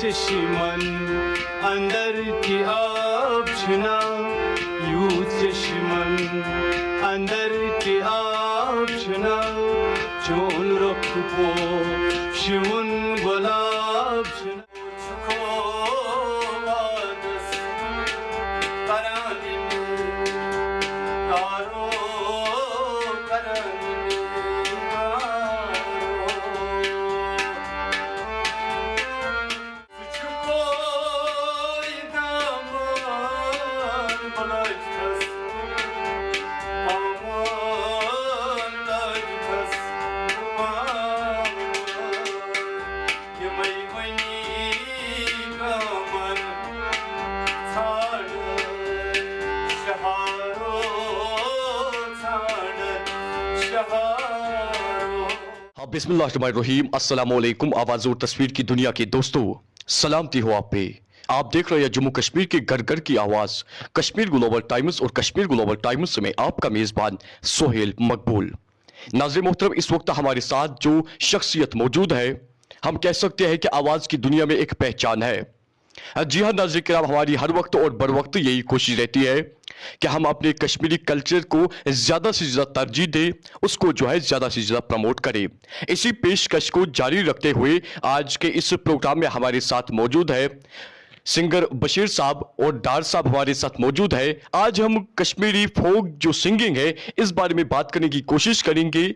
चश्मन अंदर की आप छुना यूं चश्मन अंदर की आप छुना चोन रुख को शिवन गुलाब छुना छुखो वादस करानी कारो करानी बिस्मिल्लाहिर्रहमानिर्रहीम। अस्सलाम वालेकुम। आवाज़ और तस्वीर की दुनिया के दोस्तों, सलामती हो आप पे। आप देख रहे हैं जम्मू कश्मीर के घर घर की आवाज़, कश्मीर ग्लोबल टाइम्स और कश्मीर ग्लोबल टाइम्स में आपका मेज़बान सोहेल मकबूल। नाज़रीन मोहतरम, इस वक्त हमारे साथ जो शख्सियत मौजूद है, हम कह सकते हैं कि आवाज़ की दुनिया में एक पहचान है। जी हाँ नाज़रीन किराम, हमारी हर वक्त और बर वक्त यही कोशिश रहती है कि हम अपने कश्मीरी कल्चर को ज़्यादा से ज़्यादा तरजीह दें, उसको जो है ज़्यादा से ज़्यादा प्रमोट करें। इसी पेशकश को जारी रखते हुए आज के इस प्रोग्राम में हमारे साथ मौजूद है सिंगर बशीर साहब और डार साहब हमारे साथ मौजूद है। आज हम कश्मीरी फोक जो सिंगिंग है इस बारे में बात करने की कोशिश करेंगे।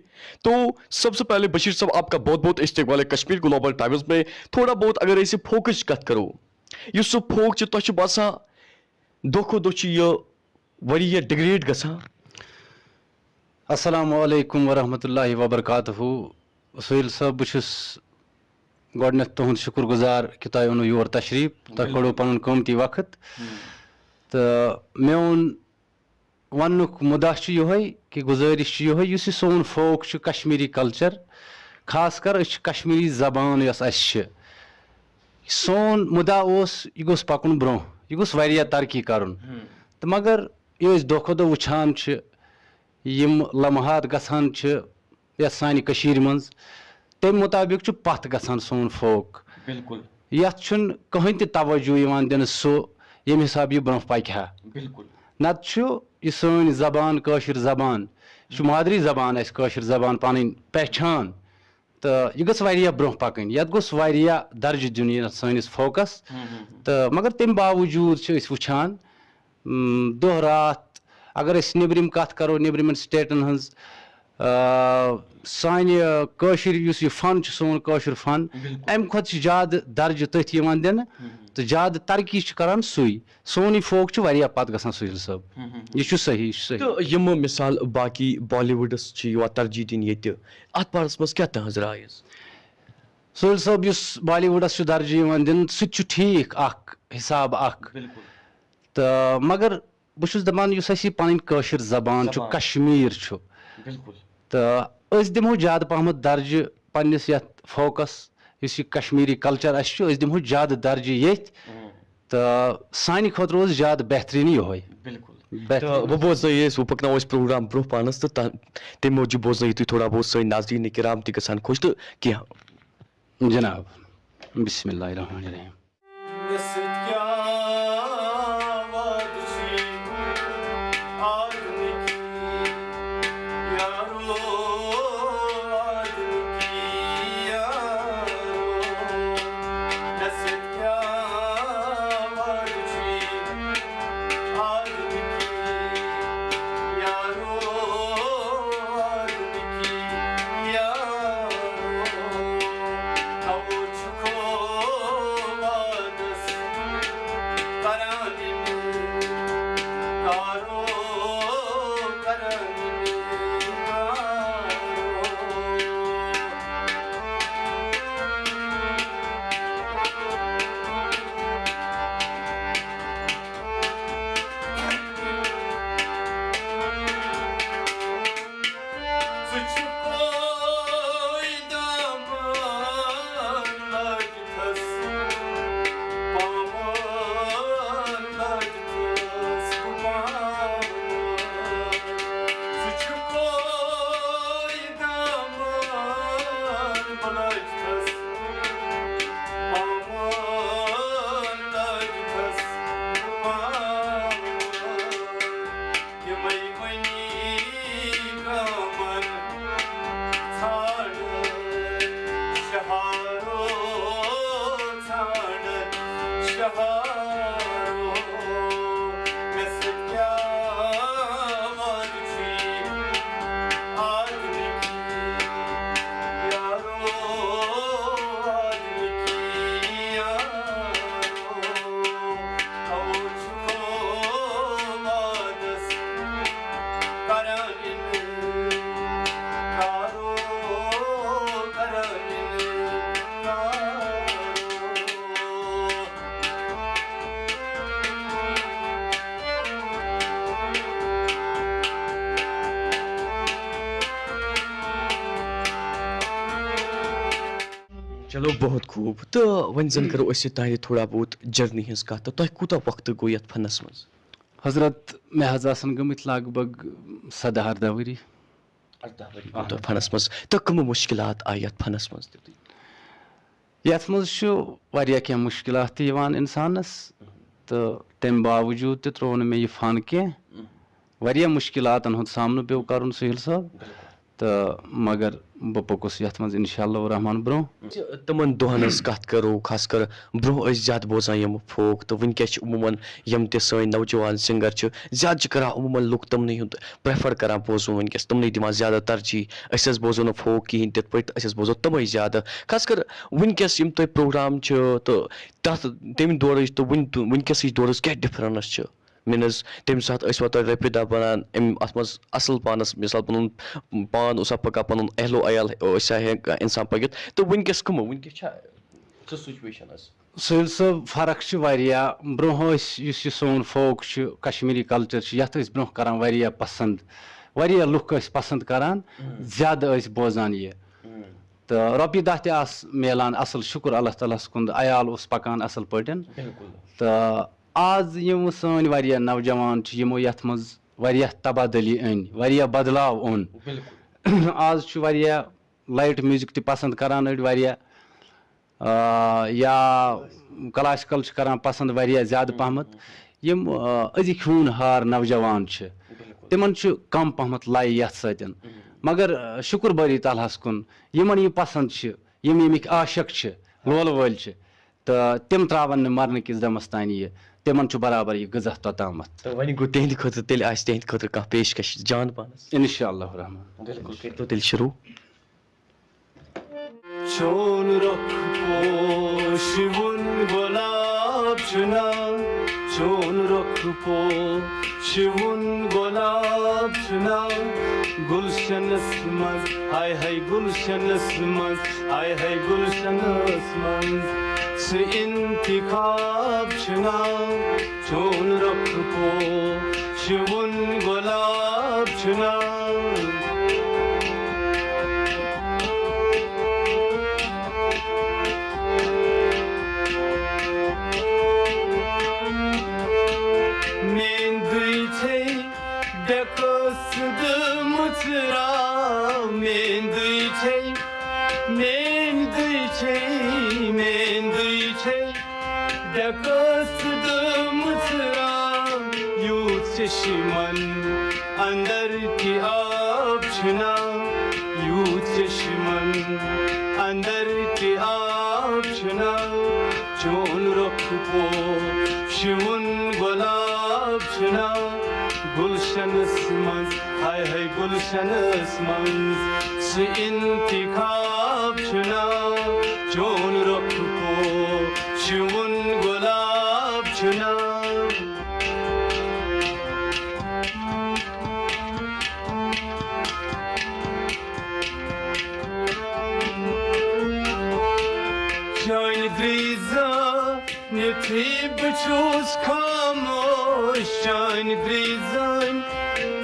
तो सबसे पहले बशीर साहब, आपका बहुत बहुत इस्तेमाल है कश्मीर ग्लोबल टाइम्स में। थोड़ा बहुत अगर ऐसे फोकस कत करो, युस फोक तुझ बसान दोखो दोच ये डिग्रेड गसान। अस्सलामु अलैकुम वरहमतुल्लाहि वबरकातुहू। सोहेल साहब, बहुस गोडनेथ तुहद शुक्रगुजार कि तुह ओनु योर तशरीफ, तुह कड़ो पन कीमती वक्त। तो मेन वनुक मुदा यह कि गुजारिश यह सोन फोक कश्मीरी कल्चर, खास कर कश्मीरी जबान यस सोन मुदा यह गोस पकुन ब्रो, यह गोस वारिया तरक्की करुन। तो मगर ये दो खो दो वुछान लम्हात गसान सानि कशीर मज, तम मुताबिक पथ गसान सोन फोक। बिल्कुल यथ कहीं तवज्जो दिन सो ये हिसाब यह ब्रो पकह। बिल्कुल नत यह सन जबान काशिर जबान मादरी जबान काशिर जबान पन पहचान, तो यह गस ब्रो पकन, ये गोस दर्ज दिन सनिस फोकस। तो मगर तम बावजूद वुछान दो रात अगर निब्रिम कत करो, निब्रिम स्टेटन हज सानि काशिर युस यह फन सोन काशिर फन अम खुद ज्यादा दर्ज तथ दिन, तो ज्यादा तरक्की करान सुई सोन फोक वारिया पत गसान। सोहेल साहब, यह सही सही। तो यम मिसाल बाकी बॉलीवुडस तरजीह दिन ये अत बारस मज क्या तहज राय? सोहेल साहब, युस बॉलीवुडस दर्ज दिन सह ठीक हिसाब अख, तो मगर बहुत दपान युस पन काशिर जबान कश्मीर, तो दिमो ज्यादा पहम दर्ज पन्निस यथ फोकस युस कश्मीरी कल्चर दिमो ज्यादा दर्ज ये, तो सानि खुद रोज ज्यादा बेहतरीन यह। वो बोज वो पकनो प्रोग्राम ब्रो पानस, तो तम मूजूब बोज तुम थोड़ा बहुत सही नाज़रीन किराम तक खुश। तो क्या जनाब, बिस्मिल्लाहिर्रहमानिर्रहीम। चलो बहुत खूब तो वन जन करो अस तुंद थोड़ा बहुत जर्नी हज कत तुम कूत वक्त गो ये फनस मज हजरत मे हज आसन गमित लग भग 17-18 वरी तो फनस मज तो कम मुश्किलात आई ये फनस मज यथ मज क्या मुश्किलात इंसानस तो तम बावजूद ते त्रो मे यह फन कह मुश्किलातन हुंद सामना पे कर सुहेल साहब तो मगर बह पकुस यथ मज इंशाअल्लाह रहमान ब्रो तमन दोहन कत करो खास कर ब्रो ज्यादा बोजान यम फोक तो वनकस उमूमन यम ते सन नौजवान सिंगर ज्यादा कर उमूमन लुक तमन हुंद प्रेफर कर बोजन वनकस तमन दिवान ज्यादा तरजीह अस बोजो न फोक कहें तिथ पे अस बोजो तमे ज्यादा खास कर वनकस यम तुम प्रोग्राम तो तथ तम दौर तो वनकस दौर क्या डिफरेंस मीनस तम सात रपि दह बनान अत मज असल पानस मिसाल पुन पान पका पुन अहलो अयाल इंसान पकित तो वनकस कम वनकस सिचुएशन सुहेल साहब फर्क ब्रोह सोन फोक कश्मीरी कल्चर यथ ब्रोह कर पसंद लुक पसंद करान ज्यादा बोजान ये तो रपि दह तस मिलान असल शुक्र अल्लाह ताला कुन अयाल पकान असल पे तो आज यम सन नौजवान यमो यथ मज तबादली अन बदलाव ओन आज लाइट म्यूजिक त पसंद करान या क्लासिकल करान पसंद ज्यादा पहमत यम अजिक होनहार नौजवान तिमन कम पहमत लाई यथ सतन मगर शुक्र बारी तालहस कुन यमन यह पसंद यम यमिक आशक लोल वल तो तिम त्रावन मरन किस दमस तान यह तिमन बराबर यह गजा तोतामत तो वन गो तेहद खुद तेल तेहद खुद कह पेशकश जान पानस इंशाअल्लाह रहमान बिल्कुल तो तेल शुरू चोन रुख पोश वुन गुलाब चुना चोन रुख पोश वुन गुलाब चुना गुलशनस मज हाय गुलशनस मज हाय गुलशनस मज से इंतिखाब चुना चोन रुख पोश वुन गुलाब चुना चश्मन अंदर की आप छुना यू चश्मन अंदर की आप छुना चोन रुख पो शिवन गुलाब छुना गुलशन मंज हाय गुलशन मंज से इंतिखाब छुना चोन रुख पो शिवन गुलाब छुना B'chus khamosh shine drizan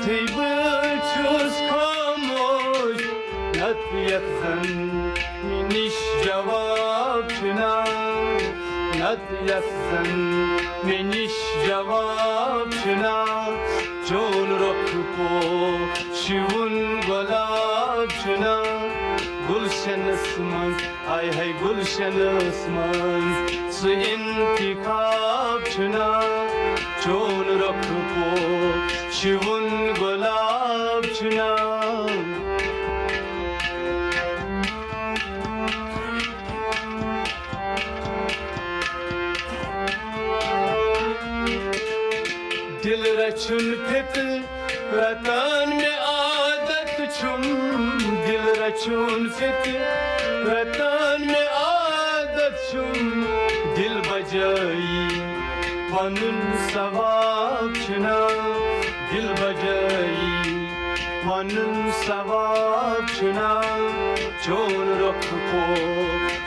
Tei b'chus khamosh Nat yakhzan Minish jawab chuna Nat yakhzan Minish jawab chuna Chon rukh po Shivun gulab chuna Gulshan asman Hay gulshan asman से इंतिखाब चुना चोन रुख पो शिवन गुलाब चुना दिल रचुन फित रतन में आदत छुम दिल रचुन फित रतन में आदत छुम दिल बजाई पनुन सवाब चुना दिल बजाई पनुन सवाब चुना चोन रुख पो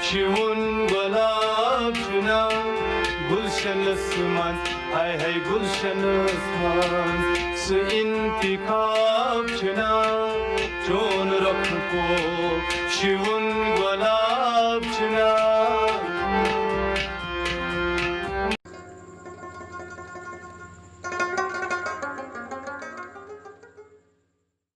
शिवन गुलाब चुना गुलशन मंज हाय गुलशन मंज से इंतिखाब चुना चोन रुख पो शिवन गुलाब Krishna